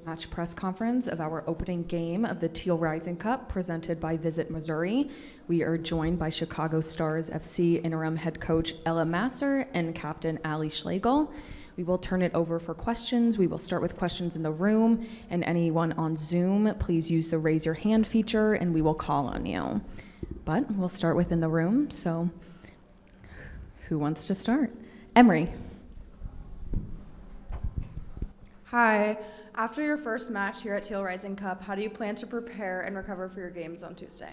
post-match press conference of our opening game of the Teal Rising Cup presented by Visit Missouri. We are joined by Chicago Stars FC interim head coach Ella Masar and captain Ali Schlegel. We will turn it over for questions. We will start with questions in the room, and anyone on Zoom, please use the raise your hand feature and we will call on you. But we'll start within the room, so who wants to start? Emery. Hi. After your first match here at Teal Rising Cup, how do you plan to prepare and recover for your games on Tuesday?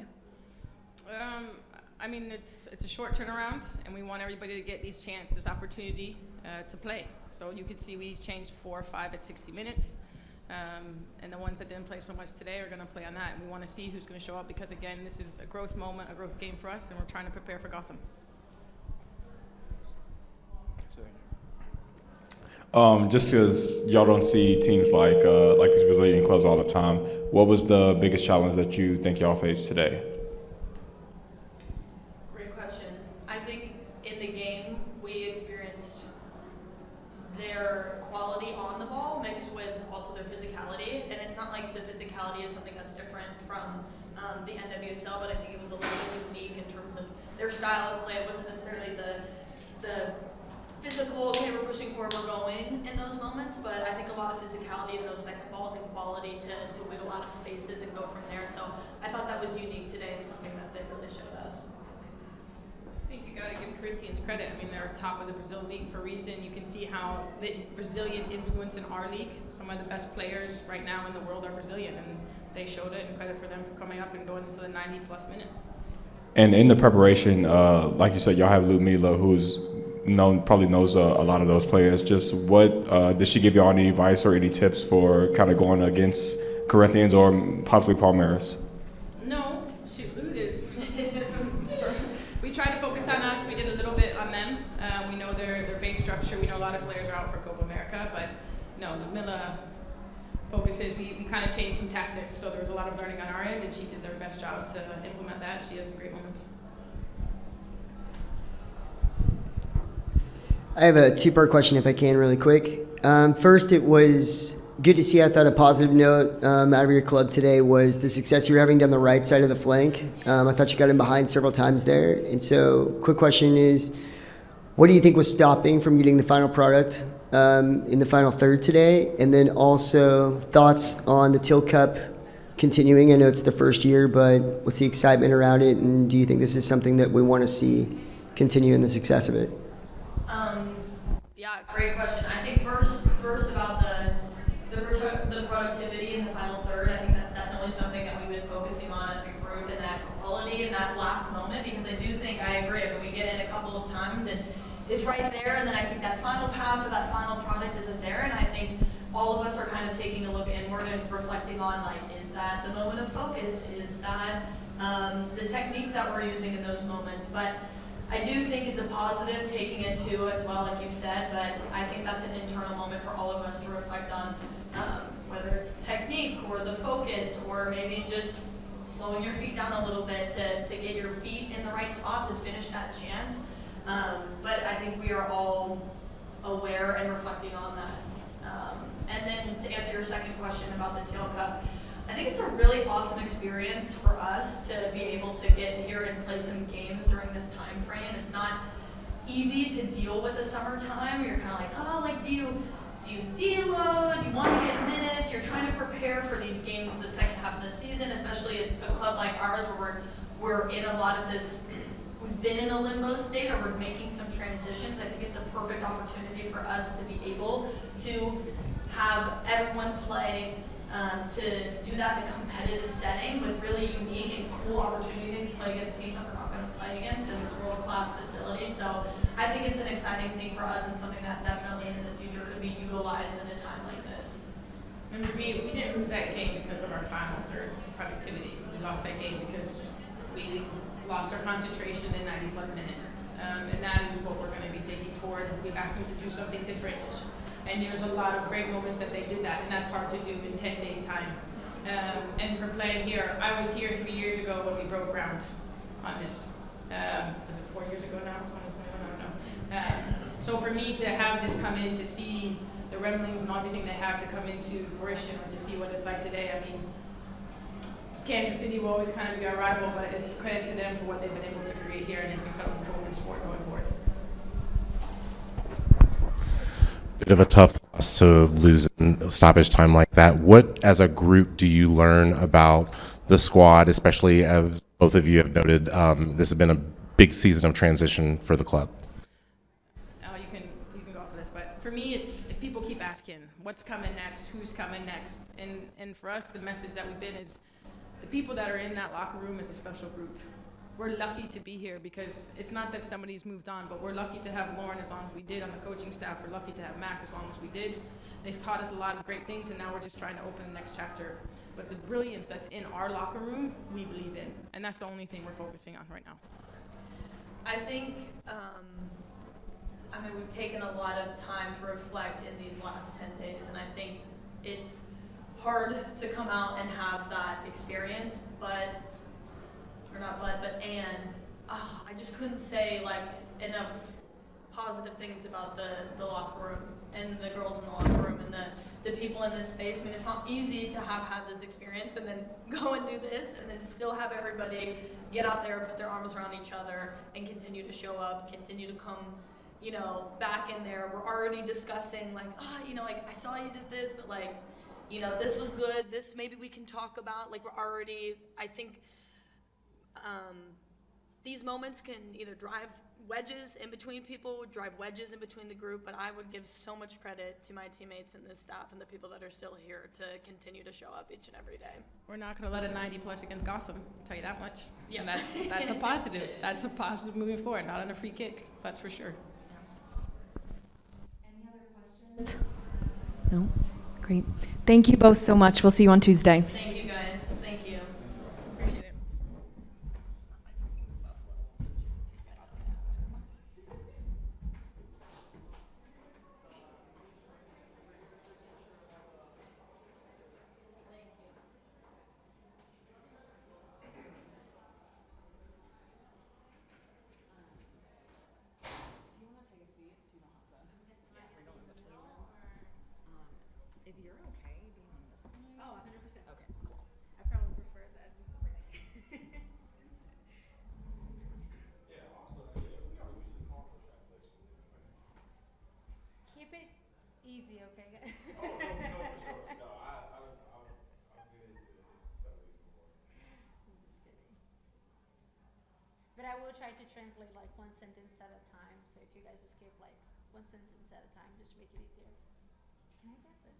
It's a short turnaround, and we want everybody to get this opportunity to play. So you can see we changed 4 or 5 at 60 minutes, and the ones that didn't play so much today are going to play on that. And we want to see who's going to show up because, again, this is a growth moment, a growth game for us, and we're trying to prepare for Gotham. Just because y'all don't see teams like these Brazilian clubs all the time, what was the biggest challenge that you think y'all faced today? Great question. I think in the game we experienced their quality on the ball mixed with also their physicality, and it's not like the physicality is something that's different from the NWSL, but I think it was a little bit unique in terms of their style of play. It wasn't necessarily the physical, okay, we're pushing forward, we're going in those moments, but I think a lot of physicality in those second balls and quality to wiggle out of spaces and go from there. So I thought that was unique today and something that they really showed us. I think you got to give Corinthians credit. I mean, they're top of the Brazil league for a reason. You can see how the Brazilian influence in our league. Some of the best players right now in the world are Brazilian, and they showed it, and credit for them for coming up and going into the 90-plus minute. And in the preparation, like you said, y'all have Ludmila, who's probably knows a lot of those players. Just what did she give y'all any advice or any tips for kind of going against Corinthians or possibly Palmeiras? No, Lud is. We try to focus on us. We did a little bit on them. We know their base structure. We know a lot of players are out for Copa America, but no, Ludmila focuses. We kind of changed some tactics, so there was a lot of learning on our end, and she did their best job to implement that. She has great moments. I have a two-part question, if I can, really quick. First, it was good to see. I thought a positive note out of your club today was the success you're having down the right side of the flank. I thought you got in behind several times there. And so, quick question is, what do you think was stopping from getting the final product in the final third today? And then also, thoughts on the Teal Cup continuing. I know it's the first year, but what's the excitement around it? And do you think this is something that we want to see continue in the success of it? Great question. I think first about the productivity in the final third. I think that's definitely something that we've been focusing on as a group, and that quality in that last moment, because I do think I agree. When we get in a couple of times and it's right there, and then I think that final pass or that final product isn't there, and I think all of us are kind of taking a look inward and reflecting on, like, is that the moment of focus? Is that the technique that we're using in those moments? But I do think it's a positive taking it too as well, like you said, but I think that's an internal moment for all of us to reflect on, whether it's technique or the focus or maybe just slowing your feet down a little bit to get your feet in the right spot to finish that chance. But I think we are all aware and reflecting on that. And then to answer your second question about the Teal Cup, I think it's a really awesome experience for us to be able to get here and play some games during this time frame. It's not easy to deal with the summertime. You're kind of like, oh, like, do you deload? You want to get minutes? You're trying to prepare for these games the second half of the season, especially at a club like ours where we're in a lot of this. We've been in a limbo state, or we're making some transitions. I think it's a perfect opportunity for us to be able to have everyone play. To do that in a competitive setting with really unique and cool opportunities to play against teams that we're not going to play against in this world-class facility. So I think it's an exciting thing for us and something that definitely in the future could be utilized in a time like this. And for me, we didn't lose that game because of our final third productivity. We lost that game because we lost our concentration in 90-plus minutes. And that is what we're going to be taking forward. We've asked them to do something different. And there's a lot of great moments that they did that, and that's hard to do in 10 days' time. And for playing here, I was here 3 years ago when we broke ground on this. Was it 4 years ago now? 2021? I don't know. So for me to have this come in, to see the rumblings and everything they have to come into fruition or to see what it's like today. I mean, Kansas City will always kind of be our rival, but it's credit to them for what they've been able to create here, and it's incredible for women's sport going forward. Bit of a tough loss to lose in stoppage time like that. What, as a group, do you learn about the squad, especially as both of you have noted, this has been a big season of transition for the club? You can go off of this, but for me, it's people keep asking, what's coming next, who's coming next, and for us, the message that we've been is the people that are in that locker room is a special group. We're lucky to be here because it's not that somebody's moved on, but we're lucky to have Lauren as long as we did on the coaching staff. We're lucky to have Mac as long as we did. They've taught us a lot of great things, and now we're just trying to open the next chapter. But the brilliance that's in our locker room, we believe in, and that's the only thing we're focusing on right now. I think, we've taken a lot of time to reflect in these last 10 days, and I think it's hard to come out and have that experience, I just couldn't say like enough positive things about the locker room and the girls in the locker room and the people in this space. I mean, it's not easy to have had this experience and then go and do this and then still have everybody get out there, put their arms around each other and continue to show up, continue to come, back in there. We're already discussing like, I saw you did this, but like, this was good. This maybe we can talk about. Like we're already, I think, these moments can either drive wedges in between people, drive wedges in between the group, but I would give so much credit to my teammates and this staff and the people that are still here to continue to show up each and every day. We're not going to let a 90-plus against Gotham, I'll tell you that much. Yeah. And that's a positive. That's a positive moving forward, not on a free kick, that's for sure. Any other questions? No? Great. Thank you both so much. We'll see you on Tuesday. Thank you guys. Thank you. Appreciate it. If you're okay being on this side. Oh, 100%. Okay, cool. I probably prefer that. Keep it easy, okay, guys? Oh, no, for sure. No, I'm good at some of these before. Just kidding. But I will try to translate like one sentence at a time. So if you guys just give like one sentence at a time, just to make it easier. Can I grab this?